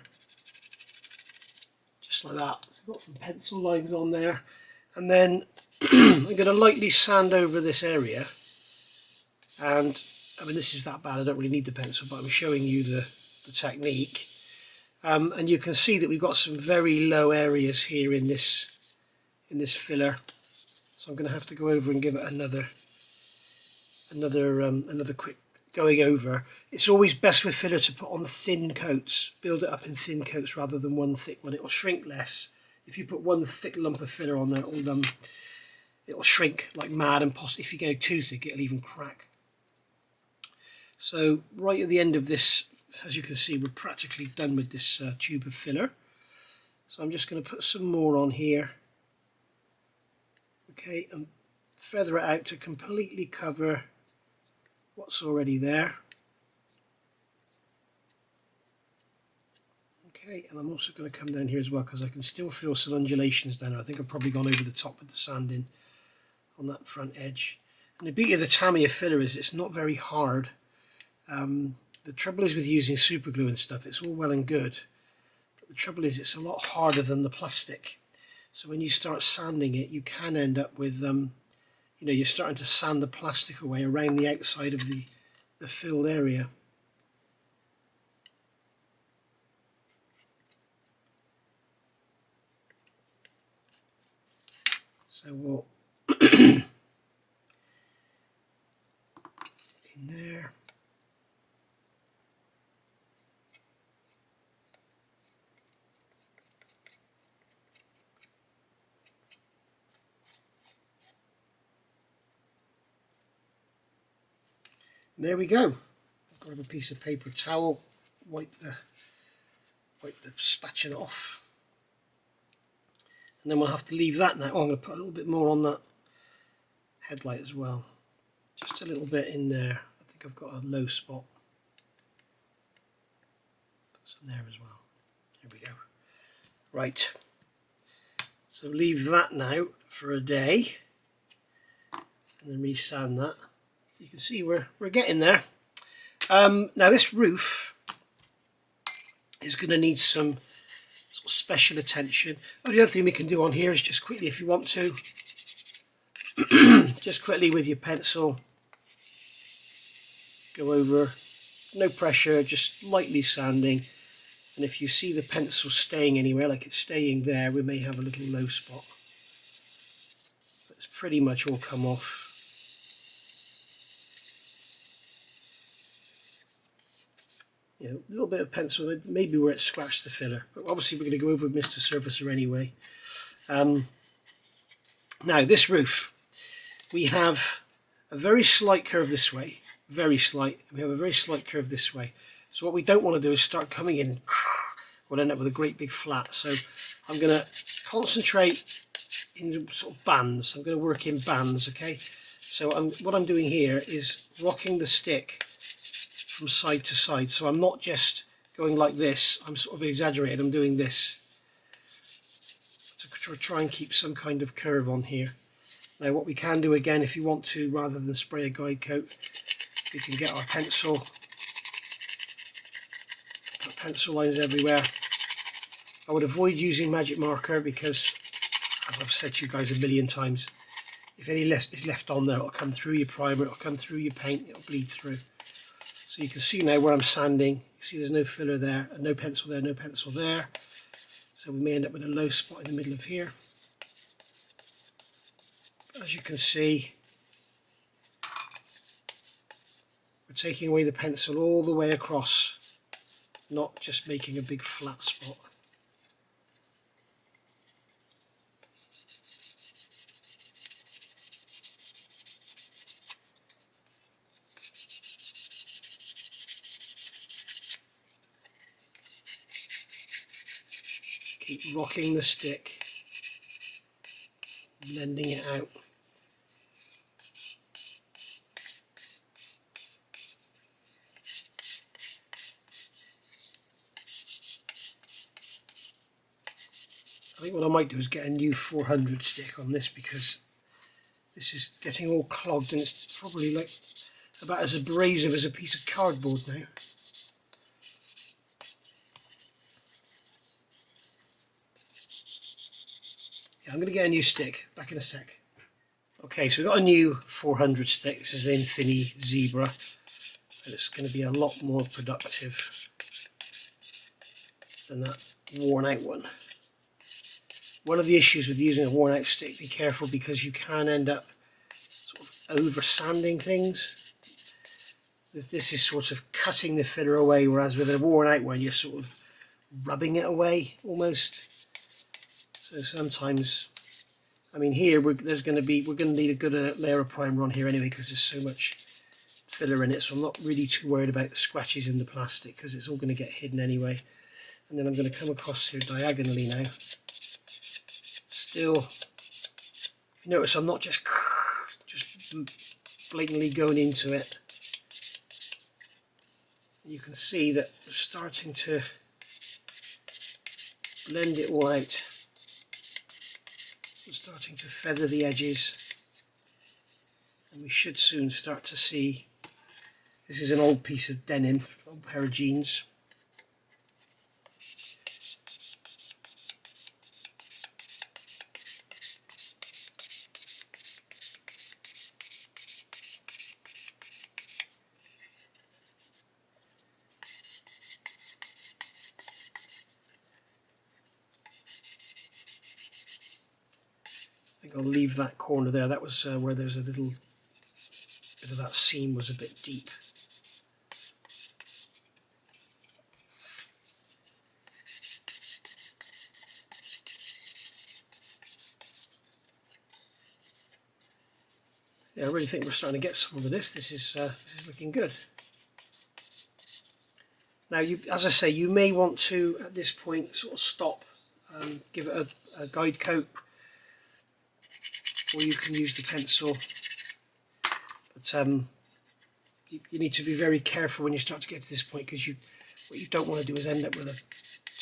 just like that. So I've got some pencil lines on there, and then I'm going to lightly sand over this area. And I mean, this is that bad, I don't really need the pencil, but I'm showing you the technique. And you can see that we've got some very low areas here in this filler. So I'm going to have to go over and give it another quick going over. It's always best with filler to put on thin coats, build it up in thin coats rather than one thick one. It will shrink less. If you put one thick lump of filler on there, it'll shrink like mad, and possibly if you go too thick, it'll even crack. So right at the end of this, as you can see, we're practically done with this tube of filler. So I'm just going to put some more on here. Okay, and feather it out to completely cover what's already there. Okay, and I'm also going to come down here as well, because I can still feel some undulations down there. I think I've probably gone over the top with the sanding on that front edge. And the beauty of the Tamiya filler is it's not very hard. The trouble is with using super glue and stuff, it's all well and good, but the trouble is it's a lot harder than the plastic. So when you start sanding it, you can end up with you're starting to sand the plastic away around the outside of the filled area. So we'll in there. And there we go. Grab a piece of paper towel, wipe the spatula off, and then we'll have to leave that now. Oh, I'm going to put a little bit more on that headlight as well, just a little bit in there. I think I've got a low spot. Put some there as well. There we go. Right, so leave that now for a day and then resand that. You can see we're getting there. Now this roof is going to need some sort of special attention. Oh, the other thing we can do on here is just quickly, if you want to, just quickly with your pencil, go over, no pressure, just lightly sanding. And if you see the pencil staying anywhere, like it's staying there, we may have a little low spot. But it's pretty much all come off. You know, a little bit of pencil, maybe where it scratched the filler. But obviously we're going to go over with Mr. Surfacer anyway. Now this roof, we have a very slight curve this way, very slight. We have a very slight curve this way. So what we don't want to do is start coming in. We'll end up with a great big flat. So I'm going to concentrate in sort of bands. I'm going to work in bands, okay? So what I'm doing here is rocking the stick from side to side. So I'm not just going like this. I'm sort of exaggerated. I'm doing this to try and keep some kind of curve on here. Now what we can do again, if you want to, rather than spray a guide coat, we can get our pencil. Put pencil lines everywhere. I would avoid using magic marker because, as I've said to you guys a million times, if any is left on there, it'll come through your primer, it'll come through your paint, it'll bleed through. So you can see now where I'm sanding, you see there's no filler there, and no pencil there, no pencil there. So we may end up with a low spot in the middle of here. As you can see, we're taking away the pencil all the way across, not just making a big flat spot. Keep rocking the stick, blending it out. I think what I might do is get a new 400 stick on this, because this is getting all clogged and it's probably like about as abrasive as a piece of cardboard now. I'm going to get a new stick, back in a sec. Okay, so we've got a new 400 stick. This is the Infinity Zebra, and it's going to be a lot more productive than that worn out one. One of the issues with using a worn out stick, be careful, because you can end up sort of over sanding things. This is sort of cutting the filler away, whereas with a worn out one you're sort of rubbing it away almost. So sometimes, I mean, here we're going to need a good layer of primer on here anyway, because there's so much filler in it. So I'm not really too worried about the scratches in the plastic, because it's all going to get hidden anyway. And then I'm going to come across here diagonally now. Still, if you notice, I'm not just blatantly going into it. You can see that we're starting to blend it all out. We're starting to feather the edges, and we should soon start to see. This is an old piece of denim, old pair of jeans. I'll leave that corner there. That was where there's a little bit of that seam was a bit deep. Yeah, I really think we're starting to get some of this. This is looking good. Now, as I say, you may want to, at this point, sort of stop, give it a guide coat, or you can use the pencil. But you need to be very careful when you start to get to this point, because what you don't want to do is end up with a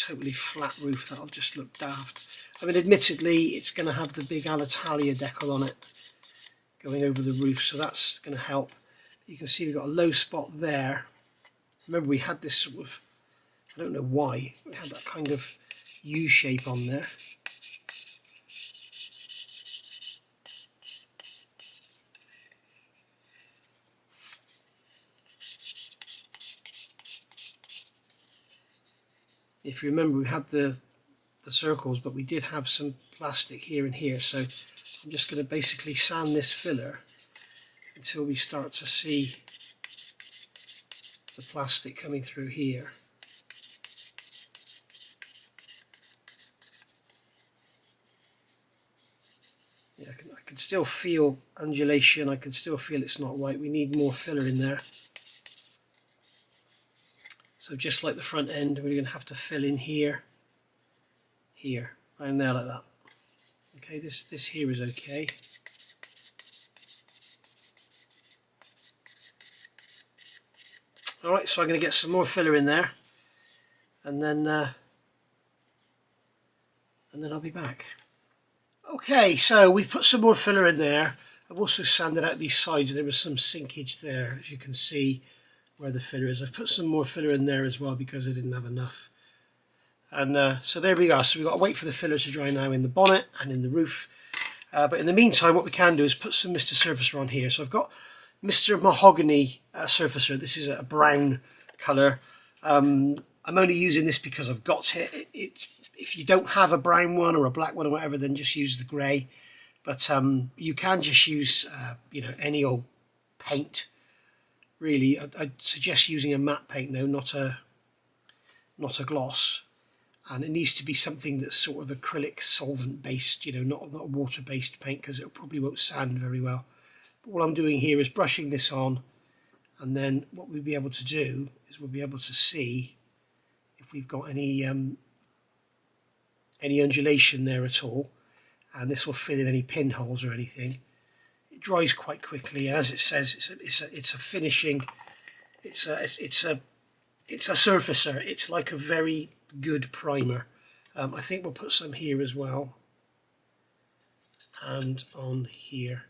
totally flat roof. That'll just look daft. I mean, admittedly, it's going to have the big Alitalia decal on it going over the roof, so that's going to help. You can see we've got a low spot there. Remember, we had this sort of, I don't know why, we had that kind of U shape on there. If you remember, we had the circles, but we did have some plastic here and here, so I'm just going to basically sand this filler until we start to see the plastic coming through here. Yeah, I can still feel undulation, I can still feel it's not right. We need more filler in there. So just like the front end, we're going to have to fill in here, right there like that. Okay, this here is okay. Alright, so I'm going to get some more filler in there, and then I'll be back. Okay, so we've put some more filler in there. I've also sanded out these sides. There was some sinkage there, as you can see where the filler is. I've put some more filler in there as well because I didn't have enough. And so there we are. So we've got to wait for the filler to dry now in the bonnet and in the roof. But in the meantime, what we can do is put some Mr. Surfacer on here. So I've got Mr. Mahogany Surfacer. This is a brown colour. I'm only using this because I've got it. If you don't have a brown one or a black one or whatever, then just use the grey. But you can just use any old paint. Really, I'd suggest using a matte paint though, not a gloss. And it needs to be something that's sort of acrylic solvent based, not a water based paint, because it probably won't sand very well. But what I'm doing here is brushing this on, and then what we'll be able to do is we'll be able to see if we've got any undulation there at all, and this will fill in any pinholes or anything. It dries quite quickly, and as it says, it's a finishing. It's a surfacer. It's like a very good primer. I think we'll put some here as well, and on here.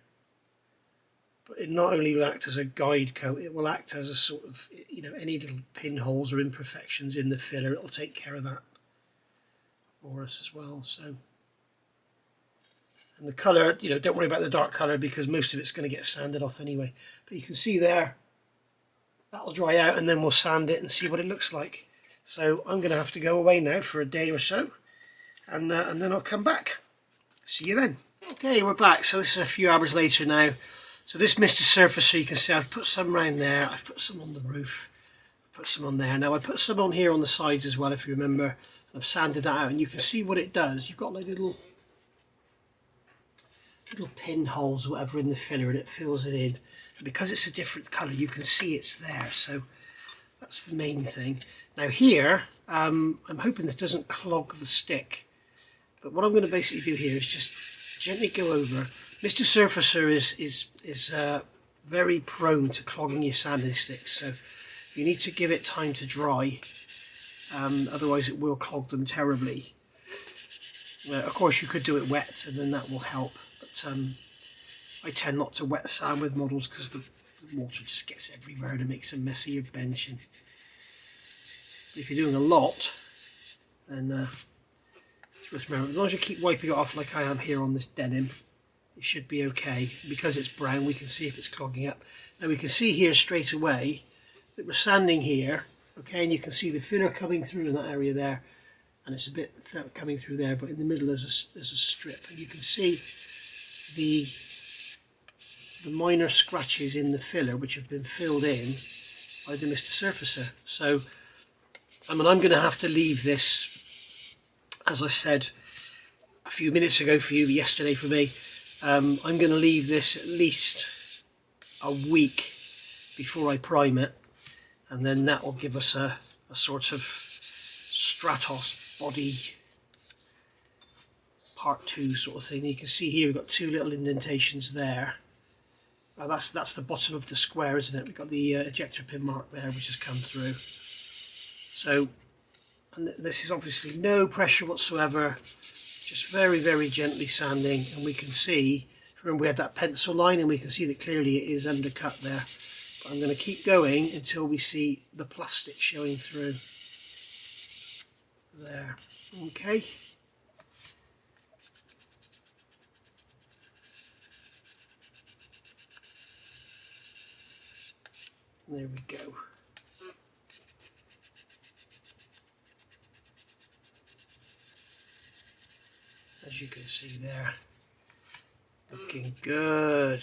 But it not only will act as a guide coat, it will act as a sort of, any little pinholes or imperfections in the filler, it'll take care of that for us as well. So, and the colour, don't worry about the dark colour because most of it's going to get sanded off anyway. But you can see there, that'll dry out, and then we'll sand it and see what it looks like. So I'm going to have to go away now for a day or so, and then I'll come back. See you then. Okay, we're back. So this is a few hours later now. So this Mr. Surfacer, you can see I've put some around there, I've put some on the roof, I've put some on there. Now I put some on here on the sides as well, if you remember. I've sanded that out, and you can see what it does. You've got like little pinholes or whatever in the filler, and it fills it in. And because it's a different colour, you can see it's there. So that's the main thing. Now here, I'm hoping this doesn't clog the stick. But what I'm going to basically do here is just gently go over. Mr. Surfacer is very prone to clogging your sanding sticks, so you need to give it time to dry. Otherwise it will clog them terribly. Of course you could do it wet and then that will help, but I tend not to wet sand with models because the water just gets everywhere and it makes a mess of your bench. And if you're doing a lot, then just remember, as long as you keep wiping it off like I am here on this denim, it should be okay. Because it's brown, we can see if it's clogging up. Now we can see here straight away that we're sanding here, okay, and you can see the filler coming through in that area there, and it's a bit coming through there, but in the middle there's a strip, and you can see the minor scratches in the filler which have been filled in by the Mr. Surfacer. So I'm going to have to leave this, as I said a few minutes ago for you, yesterday for me. I'm going to leave this at least a week before I prime it, and then that will give us a sort of Stratos body part 2 sort of thing. You can see here we've got 2 little indentations there. That's the bottom of the square, isn't it? We've got the ejector pin mark there which has come through. So, and this is obviously no pressure whatsoever, just very, very gently sanding, and we can see, remember we had that pencil line, and we can see that clearly it is undercut there. But I'm going to keep going until we see the plastic showing through. There, okay. There we go. As you can see there, looking good.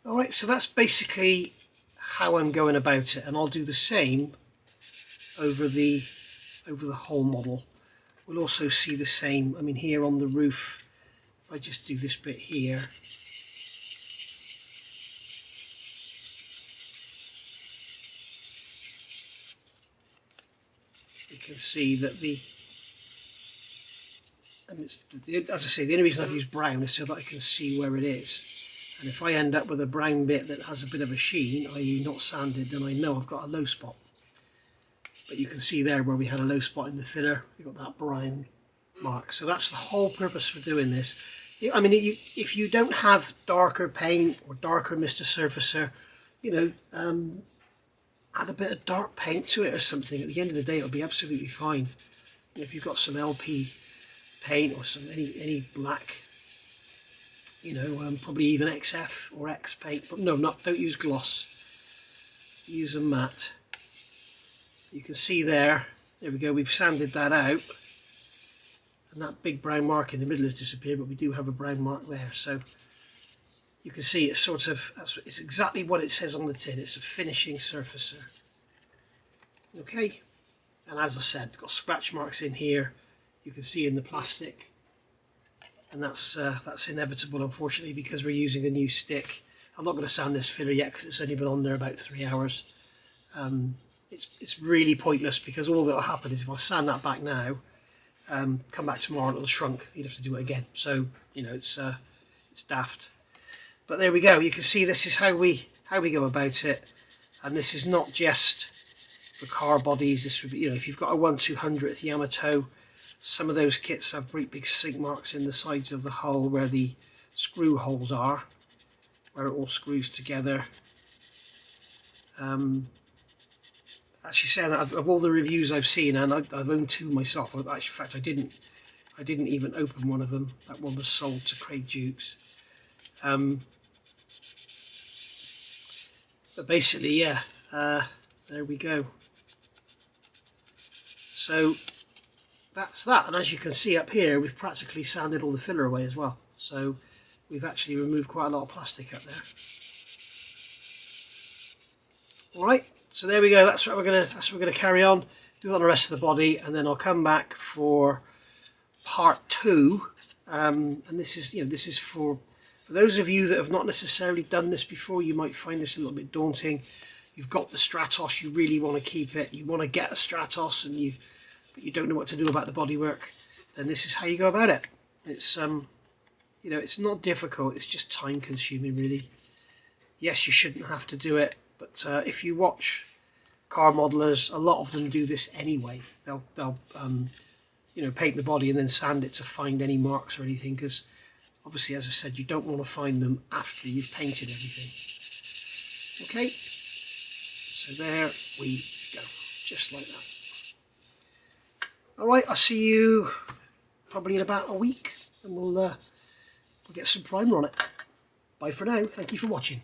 Alright, so that's basically how I'm going about it, and I'll do the same over the whole model. We'll also see the same, I mean here on the roof, if I just do this bit here, you can see that as I say, the only reason I've used brown is so that I can see where it is. And if I end up with a brown bit that has a bit of a sheen, i.e. not sanded, then I know I've got a low spot. But you can see there where we had a low spot in the filler, you've got that brown mark. So that's the whole purpose for doing this. I mean, if you don't have darker paint or darker Mr. Surfacer, you know, add a bit of dark paint to it or something. At the end of the day, it'll be absolutely fine. If you've got some LP paint or some any black, you know, probably even XF or X paint, but no, don't use gloss. Use a matte. You can see there we go, we've sanded that out, and that big brown mark in the middle has disappeared, but we do have a brown mark there. So you can see it's sort of, it's exactly what it says on the tin. It's a finishing surfacer. Okay, and as I said, got scratch marks in here. You can see in the plastic, and that's inevitable, unfortunately, because we're using a new stick. I'm not going to sand this filler yet because it's only been on there about 3 hours. It's really pointless, because all that will happen is if I sand that back now, come back tomorrow and it'll shrunk. You'd have to do it again. So you know, it's daft. But there we go. You can see this is how we go about it, and this is not just for car bodies. This would be, you know, if you've got a 1/200th Yamato, some of those kits have great big sink marks in the sides of the hull where the screw holes are, where it all screws together. Actually, saying that, of all the reviews I've seen, and I've owned 2 myself. Actually, in fact, I didn't even open one of them. That one was sold to Craig Dukes. But basically, yeah, there we go. So that's that, and as you can see up here, we've practically sanded all the filler away as well. So we've actually removed quite a lot of plastic up there. All right, so there we go. That's what we're gonna carry on. Do that on the rest of the body, and then I'll come back for part 2. And this is, you know, this is for those of you that have not necessarily done this before. You might find this a little bit daunting. You've got the Stratos, you really want to keep it. You want to get a Stratos, but you don't know what to do about the bodywork. Then this is how you go about it. It's you know, it's not difficult. It's just time consuming, really. Yes, you shouldn't have to do it. But if you watch car modelers, a lot of them do this anyway. They'll you know, paint the body and then sand it to find any marks or anything, because obviously, as I said, you don't want to find them after you've painted everything. Okay, so there we go, just like that. All right, I'll see you probably in about a week, and we'll get some primer on it. Bye for now. Thank you for watching.